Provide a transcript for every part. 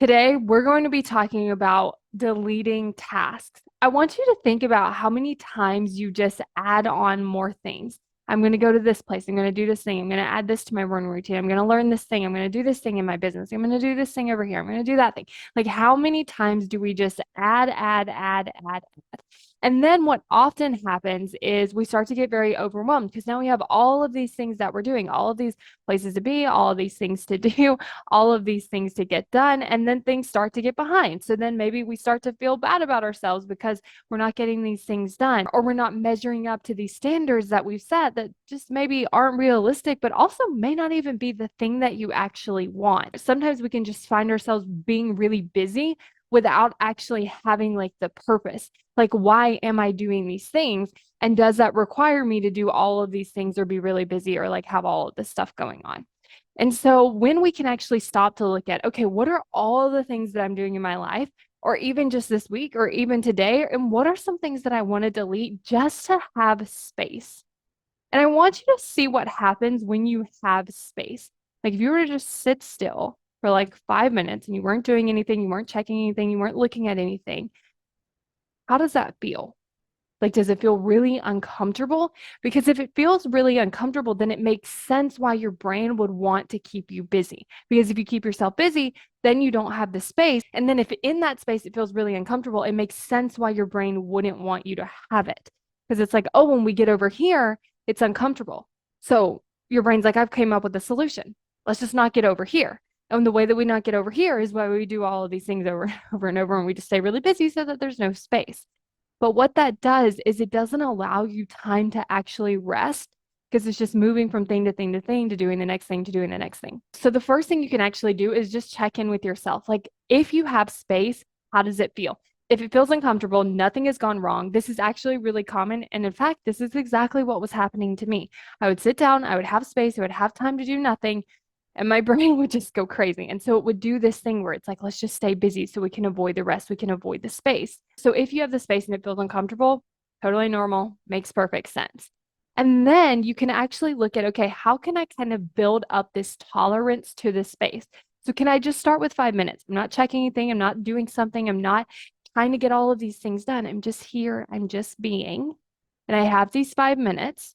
Today, we're going to be talking about deleting tasks. I want you to think about how many times you just add on more things. I'm going to go to this place. I'm going to do this thing. I'm going to add this to my morning routine. I'm going to learn this thing. I'm going to do this thing in my business. I'm going to do this thing over here. I'm going to do that thing. Like, how many times do we just add? And then what often happens is we start to get very overwhelmed because now we have all of these things that we're doing, all of these places to be, all of these things to do, all of these things to get done, and then things start to get behind. So then maybe we start to feel bad about ourselves because we're not getting these things done, or we're not measuring up to these standards that we've set that just maybe aren't realistic, but also may not even be the thing that you actually want. Sometimes we can just find ourselves being really busy without actually having like the purpose. Like, why am I doing these things? And does that require me to do all of these things or be really busy or like have all of this stuff going on? And so when we can actually stop to look at, okay, what are all the things that I'm doing in my life, or even just this week, or even today, and what are some things that I want to delete just to have space? And I want you to see what happens when you have space. Like if you were to just sit still for like 5 minutes and you weren't doing anything, you weren't checking anything, you weren't looking at anything, how does that feel? Like, does it feel really uncomfortable? Because if it feels really uncomfortable, then it makes sense why your brain would want to keep you busy. Because if you keep yourself busy, then you don't have the space. And then if in that space it feels really uncomfortable, it makes sense why your brain wouldn't want you to have it. Because it's like, oh, when we get over here, it's uncomfortable. So your brain's like, I've came up with a solution. Let's just not get over here. And the way that we not get over here is why we do all of these things over and over and over, and we just stay really busy so that there's no space. But what that does is it doesn't allow you time to actually rest because it's just moving from thing to thing to thing to doing the next thing to doing the next thing. So the first thing you can actually do is just check in with yourself. Like if you have space, how does it feel? If it feels uncomfortable, nothing has gone wrong. This is actually really common. And in fact, this is exactly what was happening to me. I would sit down, I would have space, I would have time to do nothing, and my brain would just go crazy. And so it would do this thing where it's like, let's just stay busy so we can avoid the rest, we can avoid the space. So if you have the space and it feels uncomfortable, totally normal, makes perfect sense. And then you can actually look at, okay, how can I kind of build up this tolerance to this space? So can I just start with 5 minutes? I'm not checking anything, I'm not doing something, I'm not trying to get all of these things done. I'm just here, I'm just being. And I have these 5 minutes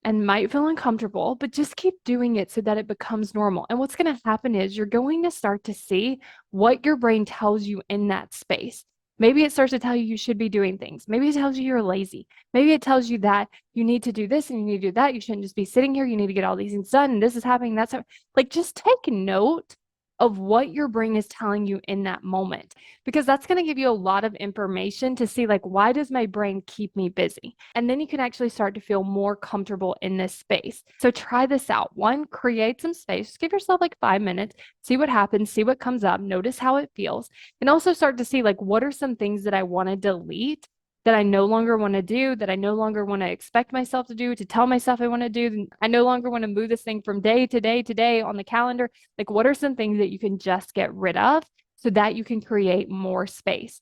and might feel uncomfortable, but just keep doing it so that it becomes normal. And what's going to happen is you're going to start to see what your brain tells you in that space. Maybe it starts to tell you you should be doing things. Maybe it tells you you're lazy. Maybe it tells you that you need to do this and you need to do that. You shouldn't just be sitting here. You need to get all these things done. And this is happening. That's like just take note of what your brain is telling you in that moment, because that's going to give you a lot of information to see, like, why does my brain keep me busy? And then you can actually start to feel more comfortable in this space. So try this out. One, create some space. Just give yourself like 5 minutes, see what happens, see what comes up, notice how it feels, and also start to see, like, what are some things that I want to delete, that I no longer want to do, that I no longer want to expect myself to do, to tell myself I want to do. I no longer want to move this thing from day to day to day on the calendar. Like, what are some things that you can just get rid of so that you can create more space?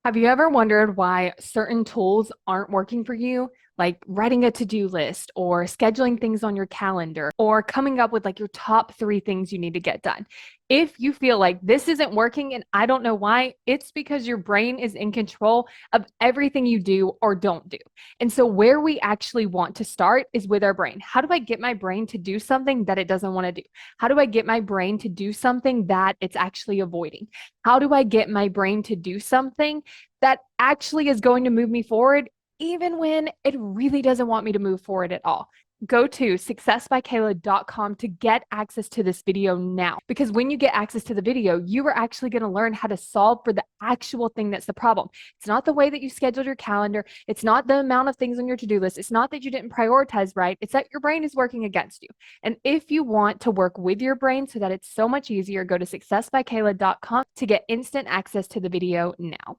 Have you ever wondered why certain tools aren't working for you? Like writing a to-do list or scheduling things on your calendar or coming up with like your top 3 things you need to get done. If you feel like this isn't working and I don't know why, it's because your brain is in control of everything you do or don't do. And so where we actually want to start is with our brain. How do I get my brain to do something that it doesn't want to do? How do I get my brain to do something that it's actually avoiding? How do I get my brain to do something that actually is going to move me forward, even when it really doesn't want me to move forward at all? Go to successbykayla.com to get access to this video now. Because when you get access to the video, you are actually going to learn how to solve for the actual thing that's the problem. It's not the way that you scheduled your calendar. It's not the amount of things on your to-do list. It's not that you didn't prioritize right. It's that your brain is working against you. And if you want to work with your brain so that it's so much easier, go to successbykayla.com to get instant access to the video now.